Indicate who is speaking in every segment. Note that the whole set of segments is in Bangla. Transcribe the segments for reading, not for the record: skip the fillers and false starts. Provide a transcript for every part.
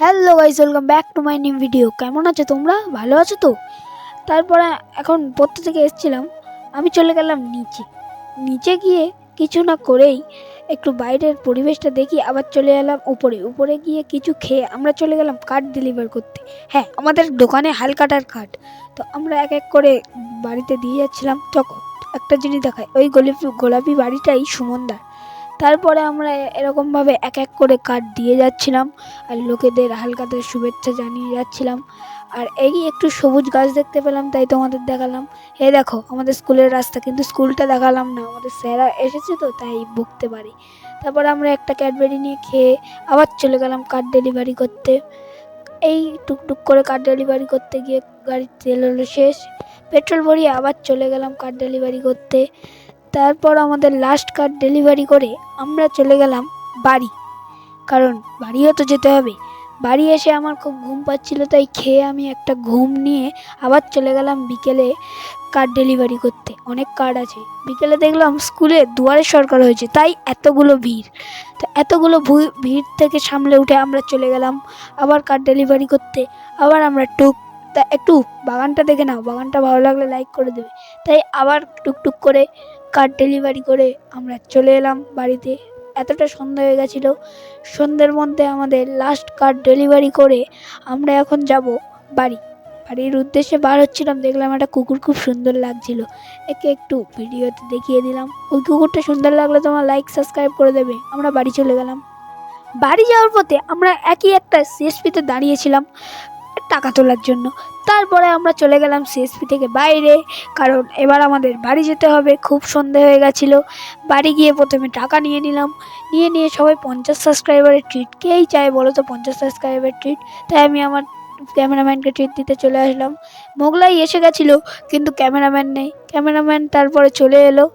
Speaker 1: Hello guys, welcome back to my new video. কেমন আছো তোমরা? ভালো আছো তো? তারপরে এখন পড়তে থেকে এসেছিলাম, আমি চলে গেলাম নিচে। নিচে গিয়ে কিছু না করেই একটু বাইরের পরিবেশটা দেখি, আবার চলে এলাম উপরে। উপরে গিয়ে কিছু খেয়ে আমরা চলে গেলাম কার্ড ডেলিভার করতে। হ্যাঁ, আমাদের দোকানে হালকাটার কার্ড। তো আমরা এক এক করে বাড়িতে দিয়ে যাচ্ছিলাম। তখন একটা জিনিস দেখায়, ওই গোলাপি বাড়িটাই সুমনদার। তারপরে আমরা এরকমভাবে এক এক করে কার্ড দিয়ে যাচ্ছিলাম আর লোকেদের হালকাদের শুভেচ্ছা জানিয়ে যাচ্ছিলাম। আর এই একটু সবুজ গাছ দেখতে পেলাম, তাই তোমাদের দেখালাম। এই দেখো আমাদের স্কুলের রাস্তা, কিন্তু স্কুলটা দেখালাম না, আমাদের স্যারা এসেছে তো তাই বকতে পারি। তারপর আমরা একটা ক্যাডবেরি নিয়ে খেয়ে আবার চলে গেলাম কার্ড ডেলিভারি করতে। এই টুকটুক করে কার্ড ডেলিভারি করতে গিয়ে গাড়ির তেল হলো শেষ, পেট্রোল ভরিয়ে আবার চলে গেলাম কার্ড ডেলিভারি করতে। তারপর আমাদের লাস্ট কার্ড ডেলিভারি করে আমরা চলে গেলাম বাড়ি, কারণ বাড়িও তো যেতে হবে। বাড়ি এসে আমার খুব ঘুম পাচ্ছিল, তাই খেয়ে আমি একটা ঘুম নিয়ে আবার চলে গেলাম বিকেলে কার্ড ডেলিভারি করতে। অনেক কার্ড আছে। বিকেলে দেখলাম স্কুলে দুয়ারে সরকার হয়েছে, তাই এতগুলো ভিড়। তো এতগুলো ভিড় থেকে সামলে উঠে আমরা চলে গেলাম আবার কার্ড ডেলিভারি করতে। আবার আমরা একটু বাগানটা দেখে নাও, বাগানটা ভালো লাগলে লাইক করে দেবে। তাই আবার টুকটুক করে কার্ড ডেলিভারি করে আমরা চলে এলাম বাড়িতে। এতটা সন্ধ্যা হয়ে গেছিলো। সন্ধ্যের মধ্যে আমাদের লাস্ট কার্ড ডেলিভারি করে আমরা এখন যাব বাড়ি। বাড়ির উদ্দেশ্যে বার হচ্ছিলাম, দেখলাম একটা কুকুর খুব সুন্দর লাগছিল, একে একটু ভিডিওতে দেখিয়ে দিলাম। ওই কুকুরটা সুন্দর লাগলে তোমার লাইক সাবস্ক্রাইব করে দেবে। আমরা বাড়ি চলে গেলাম। বাড়ি যাওয়ার পথে আমরা একই একটা সিএসপিতে দাঁড়িয়েছিলাম টাকা তোলার জন্য। তারপরে আমরা চলে গেলাম সিএসপি থেকে বাইরে, কারণ এবার আমাদের বাড়ি যেতে হবে। খুব সন্ধে হয়ে গেছিলো। বাড়ি গিয়ে প্রথমে টাকা নিয়ে নিলাম। নিয়ে সবাই 50 সাবস্ক্রাইবারের ট্রিট, কেই চায় বলো তো 50 সাবস্ক্রাইবারের ট্রিট? তাই আমি আমার ক্যামেরাম্যানকে ট্রিট দিতে চলে আসলাম। মোগলাই এসে গেছিলো, কিন্তু ক্যামেরাম্যান নেই। ক্যামেরাম্যান তারপরে চলে এলো।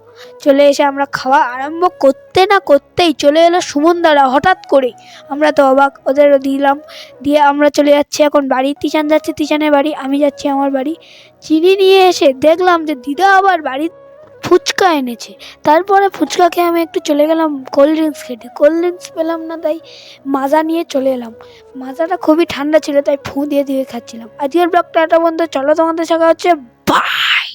Speaker 1: চলে এসে আমরা খাওয়া আরম্ভ করতে না করতেই চলে এলো সুমনদারা হঠাৎ করে। আমরা তো অবাক, ওদেরও দিলাম। দিয়ে আমরা চলে যাচ্ছি এখন বাড়ি। তিশান যাচ্ছে তিশানের বাড়ি, আমি যাচ্ছি আমার বাড়ি। চিনি নিয়ে এসে দেখলাম যে দিদা আবার বাড়ি ফুচকা এনেছে। তারপরে ফুচকা খেয়ে আমি একটু চলে গেলাম কোল্ড ড্রিঙ্কস খেতে। কোল্ড ড্রিঙ্কস পেলাম না, তাই মাজা নিয়ে চলে এলাম। মাজাটা খুবই ঠান্ডা ছিল, তাই ফু দিয়ে দিয়ে খাচ্ছিলাম। আজকের ব্লগটা এটা বন্ধু, চলো তোমাদের সাথে হচ্ছে বাই।